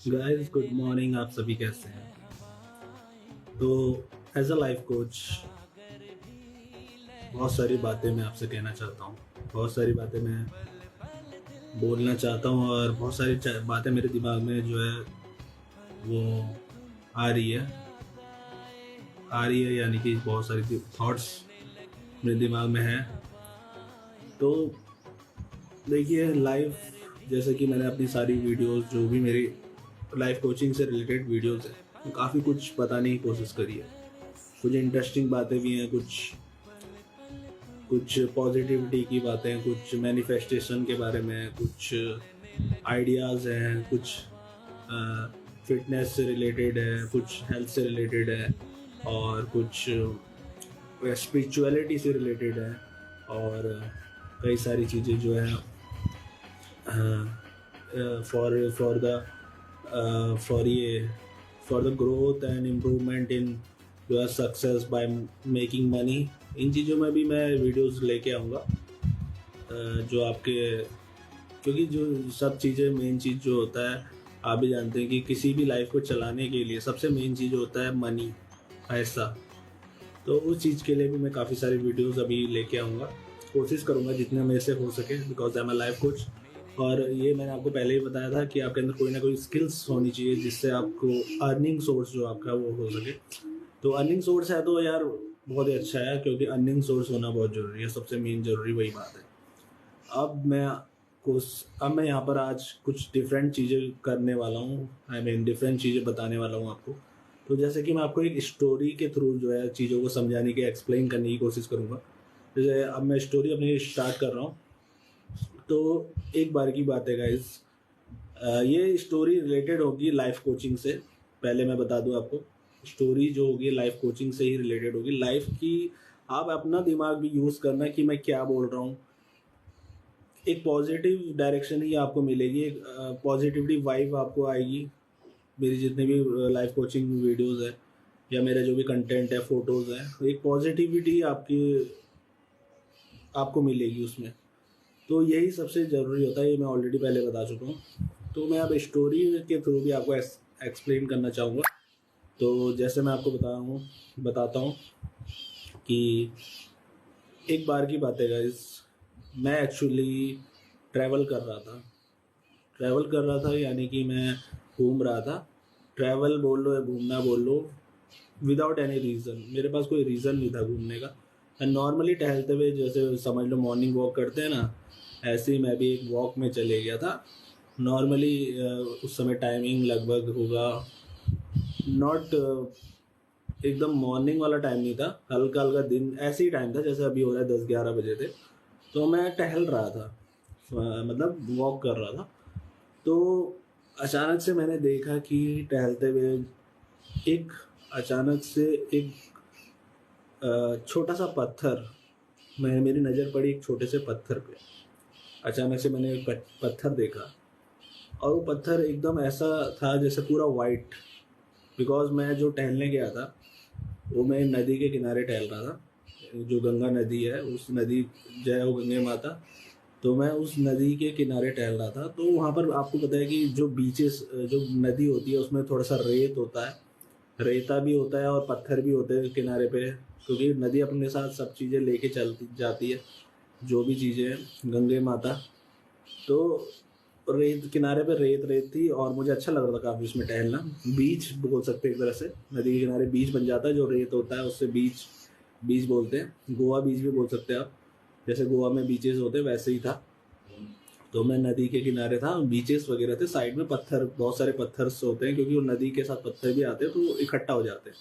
Guys good morning. आप सभी कैसे हैं? तो एज अ लाइफ कोच बहुत सारी बातें मैं आपसे कहना चाहता हूँ। बहुत सारी बातें मैं बोलना चाहता हूँ और बहुत सारी बातें मेरे दिमाग में जो है वो आ रही है यानी कि बहुत सारी थॉट्स मेरे दिमाग में है। तो देखिए, लाइफ जैसे कि मैंने अपनी सारी वीडियोस जो भी मेरी लाइफ कोचिंग से रिलेटेड वीडियोस है तो काफ़ी कुछ बताने की कोशिश करी है। कुछ इंटरेस्टिंग बातें भी हैं, कुछ कुछ पॉजिटिविटी की बातें, कुछ मैनिफेस्टेशन के बारे में, कुछ आइडियाज़ हैं, कुछ फिटनेस से रिलेटेड है, कुछ हेल्थ से रिलेटेड है और कुछ स्पिरिचुअलिटी से रिलेटेड है और कई सारी चीज़ें जो है for the growth and improvement in your success by making money. इन चीज़ों में भी मैं वीडियोस लेके आऊँगा जो आपके, क्योंकि जो सब चीज़ें मेन चीज़ जो होता है आप भी जानते हैं कि किसी भी लाइफ को चलाने के लिए सबसे मेन चीज़ होता है मनी, पैसा। तो उस चीज़ के लिए भी मैं काफ़ी सारी वीडियोस अभी लेके आऊँगा, कोशिश करूँगा जितने मेरे से हो सके, because I am a life coach. और ये मैंने आपको पहले ही बताया था कि आपके अंदर कोई ना कोई स्किल्स होनी चाहिए जिससे आपको अर्निंग सोर्स जो आपका वो हो सके। तो अर्निंग सोर्स है तो यार बहुत ही अच्छा है, क्योंकि अर्निंग सोर्स होना बहुत ज़रूरी है, सबसे मेन ज़रूरी वही बात है। अब मैं यहाँ पर आज कुछ डिफरेंट चीज़ें करने वाला हूँ, डिफरेंट चीज़ें बताने वाला हूँ आपको। तो जैसे कि मैं आपको एक स्टोरी के थ्रू जो है चीज़ों को समझाने की, एक्सप्लेन करने की कोशिश करूँगा। जैसे अब मैं स्टोरी अपनी स्टार्ट कर रहा हूँ। तो एक बार की बात है गाइस, ये स्टोरी रिलेटेड होगी लाइफ कोचिंग से। पहले मैं बता दूं आपको, स्टोरी जो होगी लाइफ कोचिंग से ही रिलेटेड होगी, लाइफ की। आप अपना दिमाग भी यूज़ करना कि मैं क्या बोल रहा हूँ। एक पॉजिटिव डायरेक्शन ही आपको मिलेगी, एक पॉजिटिविटी वाइब आपको आएगी। मेरी जितने भी लाइफ कोचिंग वीडियोस है या मेरा जो भी कंटेंट है, फोटोज़ है, एक पॉजिटिविटी आपको मिलेगी उसमें। तो यही सबसे ज़रूरी होता है, ये मैं ऑलरेडी पहले बता चुका हूँ। तो मैं अब स्टोरी के थ्रू भी आपको एक्सप्लेन करना चाहूँगा। तो जैसे मैं आपको बताता हूँ कि एक बार की बात है गाइस, मैं एक्चुअली ट्रैवल कर रहा था यानी कि मैं घूम रहा था। ट्रैवल बोल लो या घूमना बोल लो, विदाउट एनी रीज़न। मेरे पास कोई रीज़न नहीं था घूमने का। एंड नॉर्मली टहलते हुए, जैसे समझ लो मॉर्निंग वॉक करते हैं ना, ऐसे ही मैं भी एक वॉक में चले गया था। नॉर्मली उस समय टाइमिंग लगभग होगा नॉट एकदम मॉर्निंग वाला टाइम नहीं था, हल्का हल्का दिन ऐसे ही टाइम था जैसे अभी हो रहा है, 10-11 बजे थे। तो मैं टहल रहा था, मतलब वॉक कर रहा था। तो अचानक से मैंने देखा कि टहलते हुए एक अचानक से एक छोटा सा पत्थर, मेरी नज़र पड़ी एक छोटे से पत्थर पे। अचानक से मैंने एक पत्थर देखा और वो पत्थर एकदम ऐसा था जैसे पूरा वाइट। बिकॉज मैं जो टहलने गया था वो मैं नदी के किनारे टहल रहा था, जो गंगा नदी है, उस नदी, जय हो गंगे माता। तो मैं उस नदी के किनारे टहल रहा था। तो वहाँ पर आपको पता है कि जो बीचेस, जो नदी होती है उसमें थोड़ा सा रेत होता है, रेता भी होता है और पत्थर भी होते हैं किनारे पे, क्योंकि नदी अपने साथ सब चीज़ें लेके चलती जाती है, जो भी चीज़ें हैं गंगे माता। तो रेत किनारे पे रेत रेत थी और मुझे अच्छा लग रहा था काफ़ी उसमें टहलना। बीच बोल सकते हैं एक तरह से, नदी के किनारे बीच बन जाता है, जो रेत होता है उससे बीच बीच बोलते हैं। गोवा बीच भी बोल सकते हैं आप, जैसे गोवा में बीचेस होते हैं वैसे ही था। तो मैं नदी के किनारे था, बीचेस वगैरह थे, साइड में पत्थर, बहुत सारे पत्थर होते हैं क्योंकि वो नदी के साथ पत्थर भी आते हैं तो इकट्ठा हो जाते हैं।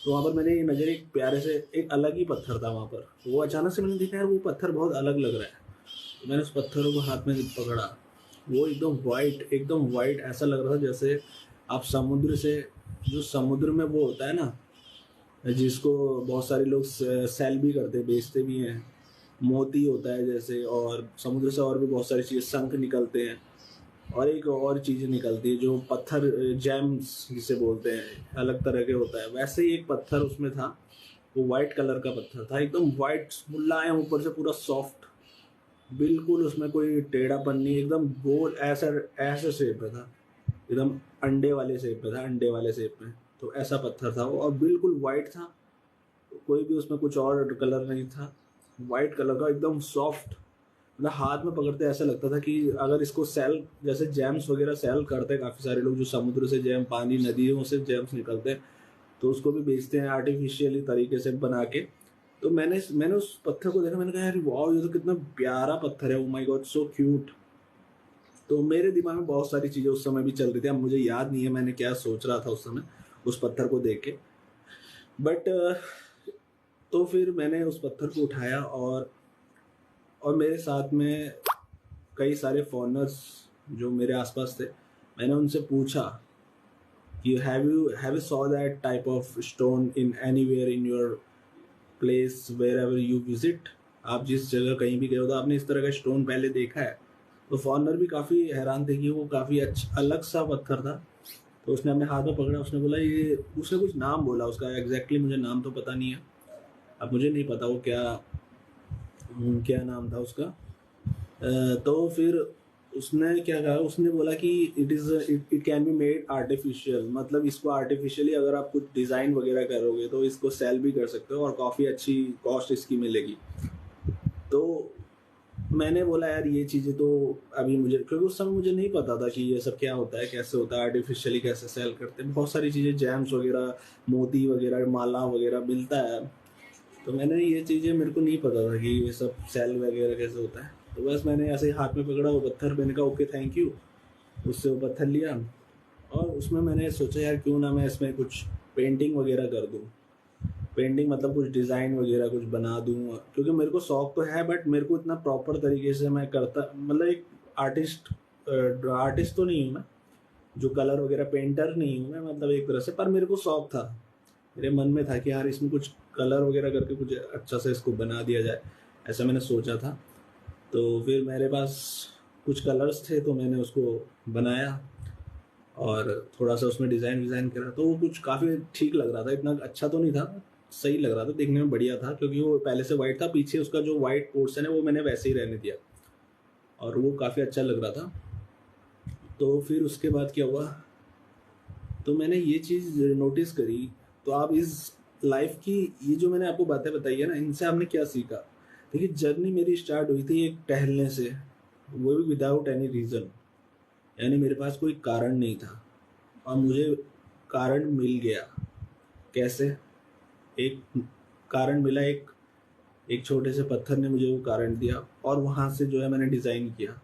तो वहाँ पर मैंने नज़र एक प्यारे से एक अलग ही पत्थर था वहाँ पर। वो अचानक से मैंने देखा यार वो पत्थर बहुत अलग लग रहा है। तो मैंने उस पत्थर को हाथ में पकड़ा। वो एकदम वाइट ऐसा लग रहा था जैसे आप समुद्र से, जो समुद्र में वो होता है ना, जिसको बहुत सारे लोग सेल भी करते हैं, बेचते भी हैं, मोती होता है जैसे, और समुद्र से और भी बहुत सारी चीज़ें, शंख निकलते हैं और एक और चीज़ निकलती है जो पत्थर, जेम्स जिसे बोलते हैं, अलग तरह के होता है। वैसे ही एक पत्थर उसमें था, वो वाइट कलर का पत्थर था, एकदम वाइट मुलायम, ऊपर से पूरा सॉफ्ट, बिल्कुल उसमें कोई टेढ़ापन नहीं, एकदम गोल ऐसा ऐसे शेप में था। एकदम अंडे वाले शेप में था, अंडे वाले शेप में। तो ऐसा पत्थर था वो, और बिल्कुल वाइट था, कोई भी उसमें कुछ और कलर नहीं था, वाइट कलर का एकदम सॉफ्ट। मतलब हाथ में पकड़ते ऐसा लगता था कि अगर इसको सेल, जैसे जैम्स वगैरह सेल करते हैं काफ़ी सारे लोग, जो समुद्र से जैम, पानी नदियों से जैम्स निकलते हैं, तो उसको भी बेचते हैं आर्टिफिशियली तरीके से बना के। तो मैंने उस पत्थर को देखा, मैंने कहा यार वाह, ये तो कितना प्यारा पत्थर है, oh my God, so cute. तो मेरे दिमाग में बहुत सारी चीज़ें उस समय भी चल रही थी, अब मुझे याद नहीं है मैंने क्या सोच रहा था उस समय उस पत्थर को देख के। बट तो फिर मैंने उस पत्थर को उठाया, और मेरे साथ में कई सारे फॉरनर्स जो मेरे आसपास थे, मैंने उनसे पूछा कि have you saw that type of stone in anywhere in your place where ever you visit. आप जिस जगह कहीं भी गए हो तो आपने इस तरह का स्टोन पहले देखा है। तो फॉरनर भी काफ़ी हैरान थे कि वो काफ़ी अच्छा अलग सा पत्थर था। तो उसने अपने हाथ में पकड़ा, उसने बोला ये, उसने कुछ नाम बोला उसका, एग्जैक्टली मुझे नाम तो पता नहीं है, अब मुझे नहीं पता वो क्या क्या नाम था उसका। तो फिर उसने क्या कहा, उसने बोला कि it can be made artificial, मतलब इसको आर्टिफिशियली अगर आप कुछ डिज़ाइन वगैरह करोगे तो इसको सेल भी कर सकते हो और काफ़ी अच्छी कॉस्ट इसकी मिलेगी। तो मैंने बोला यार ये चीज़ें तो अभी मुझे, क्योंकि उस समय मुझे नहीं पता था कि ये सब क्या होता है, कैसे होता है, आर्टिफिशियली कैसे सेल करते हैं। बहुत सारी चीज़ें, जैम्स वगैरह, मोती वगैरह, माला वगैरह मिलता है, तो मैंने ये चीज़ें, मेरे को नहीं पता था कि ये सब सेल वगैरह कैसे होता है। तो बस मैंने ऐसे ही हाथ में पकड़ा वो पत्थर, मैंने कहा ओके थैंक यू, उससे वो पत्थर लिया, और उसमें मैंने सोचा यार क्यों ना मैं इसमें कुछ पेंटिंग वगैरह कर दूँ। पेंटिंग मतलब कुछ डिज़ाइन वगैरह कुछ बना दूँ, क्योंकि मेरे को शौक तो है, बट मेरे को इतना प्रॉपर तरीके से मैं करता, मतलब एक आर्टिस्ट तो नहीं हूँ मैं, जो कलर वगैरह पेंटर नहीं हूँ मैं, मतलब एक तरह से, पर मेरे को शौक था, मेरे मन में था कि यार इसमें कुछ कलर वगैरह करके कुछ अच्छा से इसको बना दिया जाए, ऐसा मैंने सोचा था। तो फिर मेरे पास कुछ कलर्स थे, तो मैंने उसको बनाया और थोड़ा सा उसमें डिज़ाइन करा, तो वो कुछ काफ़ी ठीक लग रहा था, इतना अच्छा तो नहीं था, सही लग रहा था, देखने में बढ़िया था, क्योंकि वो पहले से वाइट था, पीछे उसका जो वाइट पोर्शन है वो मैंने वैसे ही रहने दिया, और वो काफ़ी अच्छा लग रहा था। तो फिर उसके बाद क्या हुआ, तो मैंने ये चीज़ नोटिस करी। तो आप इस लाइफ की, ये जो मैंने आपको बातें बताई है ना, इनसे आपने क्या सीखा। देखिए जर्नी मेरी स्टार्ट हुई थी एक टहलने से, वो भी विदाउट एनी रीज़न, यानी मेरे पास कोई कारण नहीं था, और मुझे कारण मिल गया। कैसे? एक कारण मिला, एक एक छोटे से पत्थर ने मुझे वो कारण दिया, और वहाँ से जो है मैंने डिज़ाइन किया,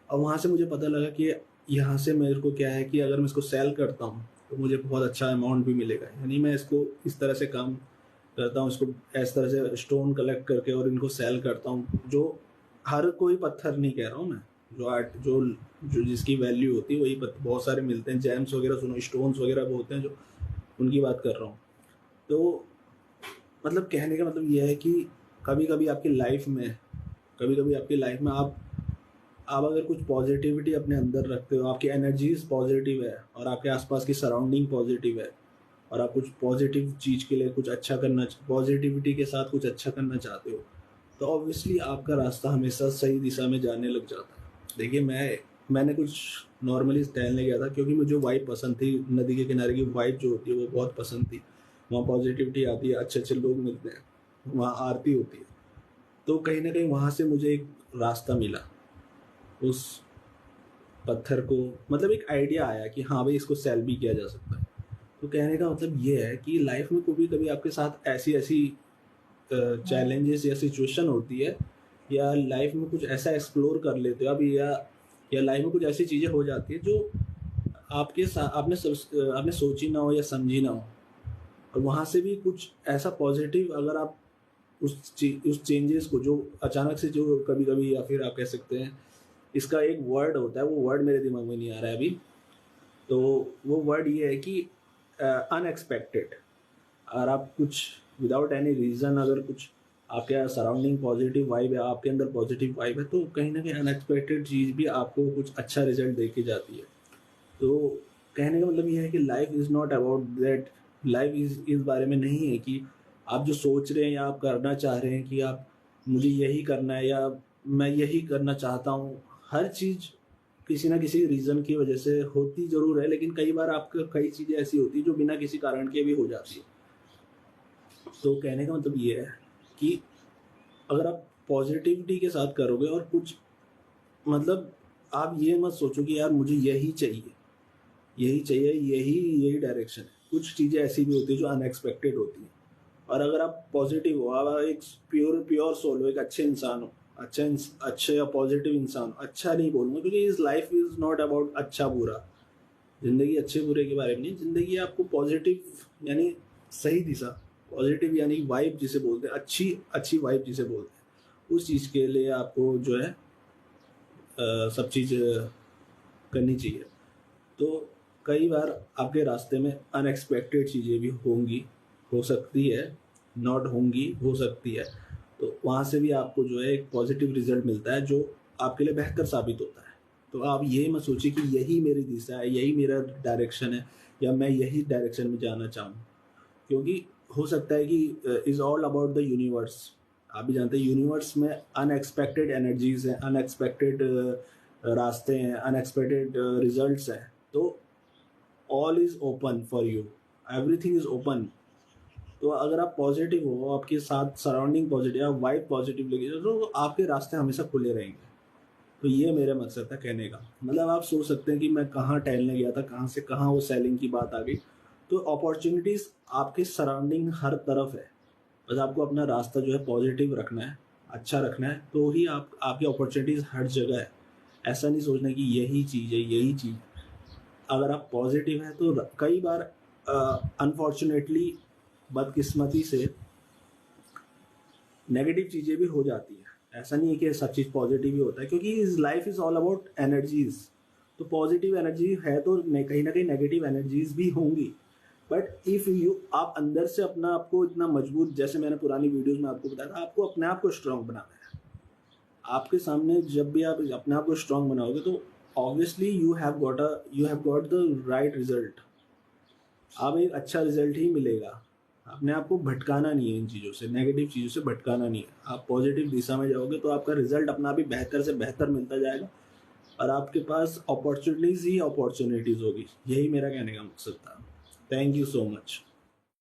और वहाँ से मुझे पता लगा कि यहाँ से मेरे को क्या है कि अगर मैं इसको सेल करता हूँ तो मुझे बहुत अच्छा अमाउंट भी मिलेगा। यानी मैं इसको इस तरह से काम करता हूँ, इसको इस तरह से स्टोन कलेक्ट करके और इनको सेल करता हूँ, जो हर कोई पत्थर नहीं कह रहा हूँ मैं, जो आर्ट जो जिसकी वैल्यू होती है वही बहुत सारे मिलते हैं, जैम्स वगैरह, सुनो स्टोन्स वगैरह होते हैं, जो उनकी बात कर रहा हूँ। तो मतलब कहने का मतलब यह है कि कभी कभी आपकी लाइफ में, आप अगर कुछ पॉजिटिविटी अपने अंदर रखते हो, आपकी एनर्जीज पॉजिटिव है और आपके आसपास की सराउंडिंग पॉजिटिव है, और आप कुछ पॉजिटिव चीज़ के लिए कुछ अच्छा करना, पॉजिटिविटी के साथ कुछ अच्छा करना चाहते हो, तो ऑब्वियसली आपका रास्ता हमेशा सही दिशा में जाने लग जाता है। देखिए मैंने कुछ नॉर्मली टहलने गया था, क्योंकि मुझे वाइब पसंद थी, नदी के किनारे की वाइब जो होती है वो बहुत पसंद थी, वहाँ पॉजिटिविटी आती है, अच्छे अच्छे लोग मिलते हैं, वहाँ आरती होती है। तो कहीं ना कहीं वहाँ से मुझे एक रास्ता मिला, उस पत्थर को, मतलब एक आइडिया आया कि हाँ भाई इसको सेल भी किया जा सकता है। तो कहने का मतलब ये है कि लाइफ में कभी कभी आपके साथ ऐसी ऐसी चैलेंजेस या सिचुएशन होती है, या लाइफ में कुछ ऐसा एक्सप्लोर कर लेते हो आप, या लाइफ में कुछ ऐसी चीज़ें हो जाती है जो आपके साथ आपने सोची ना हो या समझी ना हो, और वहाँ से भी कुछ ऐसा पॉजिटिव, अगर आप उस चेंजेस को, जो अचानक से जो कभी कभी, या फिर आप कह सकते हैं, इसका एक वर्ड होता है, वो वर्ड मेरे दिमाग में नहीं आ रहा है अभी, तो वो वर्ड ये है कि अनएक्सपेक्टेड। और आप कुछ विदाउट एनी रीज़न, अगर कुछ आपके सराउंडिंग पॉजिटिव वाइब है, आपके अंदर पॉजिटिव वाइब है, तो कहीं ना कहीं अनएक्सपेक्टेड चीज़ भी आपको कुछ अच्छा रिजल्ट दे के जाती है। तो कहने का मतलब ये है कि life is not about that, life इस बारे में नहीं है कि आप जो सोच रहे हैं या आप करना चाह रहे हैं कि आप, मुझे यही करना है या मैं यही करना चाहता हूँ, हर चीज़ किसी ना किसी रीज़न की वजह से होती ज़रूर है, लेकिन कई बार आपका कई चीज़ें ऐसी होती है जो बिना किसी कारण के भी हो जाती है। तो कहने का मतलब ये है कि अगर आप पॉजिटिविटी के साथ करोगे और कुछ मतलब आप ये मत सोचो कि यार मुझे यही चाहिए, यही चाहिए, यही डायरेक्शन है। कुछ चीज़ें ऐसी भी होती है जो अनएक्सपेक्टेड होती हैं, और अगर आप पॉजिटिव हो, आप एक प्योर प्योर सोल हो, एक अच्छे इंसान हो, अच्छे या पॉजिटिव इंसान, अच्छा नहीं बोलूँगा क्योंकि इस लाइफ इज़ नॉट अबाउट अच्छा बुरा, ज़िंदगी अच्छे बुरे के बारे में नहीं, ज़िंदगी आपको पॉजिटिव यानी सही दिशा, पॉजिटिव यानी वाइब जिसे बोलते हैं, अच्छी अच्छी वाइब जिसे बोलते हैं, उस चीज़ के लिए आपको जो है सब चीज़ करनी चाहिए। तो कई बार आपके रास्ते में अनएक्सपेक्टेड चीज़ें भी होंगी, हो सकती है, नॉट होंगी, हो सकती है, तो वहाँ से भी आपको जो है एक पॉजिटिव रिजल्ट मिलता है जो आपके लिए बेहतर साबित होता है। तो आप ये मत सोचिए कि यही मेरी दिशा है, यही मेरा डायरेक्शन है, या मैं यही डायरेक्शन में जाना चाहूँ, क्योंकि हो सकता है कि is all about the universe. आप भी जानते हैं यूनिवर्स में अनएक्सपेक्टेड एनर्जीज हैं, अनएक्सपेक्टेड रास्ते हैं, अनएक्सपेक्टेड रिजल्ट्स हैं। तो all is open for you, everything is open. तो अगर आप पॉजिटिव हो, आपके साथ सराउंडिंग पॉजिटिव, आप वाइब पॉजिटिव लगी, तो आपके रास्ते हमेशा खुले रहेंगे। तो ये मेरा मकसद था कहने का। मतलब आप सोच सकते हैं कि मैं कहाँ टहलने गया था, कहाँ से कहाँ वो सेलिंग की बात आ गई। तो अपॉर्चुनिटीज़ आपके सराउंडिंग हर तरफ है, बस आपको अपना रास्ता जो है पॉजिटिव रखना है, अच्छा रखना है, तो ही आपकी अपॉर्चुनिटीज़ हर जगह है। ऐसा नहीं सोचना कि यही चीज़ है, यही चीज़। अगर आप पॉजिटिव हैं तो कई बार अनफॉर्चुनेटली, बदकिस्मती से नेगेटिव चीज़ें भी हो जाती हैं। ऐसा नहीं है कि सब चीज़ पॉजिटिव ही होता है, क्योंकि इस life is all about energies. तो पॉजिटिव एनर्जी है तो कहीं ना कहीं नेगेटिव एनर्जीज भी होंगी, बट इफ़ यू आप अंदर से अपना आपको इतना मजबूत, जैसे मैंने पुरानी वीडियोस में आपको बताया था, आपको अपने आप को स्ट्रांग बनाना है। आपके सामने जब भी आप अपने आप को स्ट्रांग बनाओगे तो obviously you have got the right result. आप एक अच्छा रिजल्ट ही मिलेगा। अपने आप को भटकाना नहीं है, इन चीज़ों से, नेगेटिव चीज़ों से भटकाना नहीं है। आप पॉजिटिव दिशा में जाओगे तो आपका रिजल्ट अपना भी बेहतर से बेहतर मिलता जाएगा, और आपके पास अपॉर्चुनिटीज़ ही अपॉर्चुनिटीज़ होगी। यही मेरा कहने का मकसद था। Thank you so much.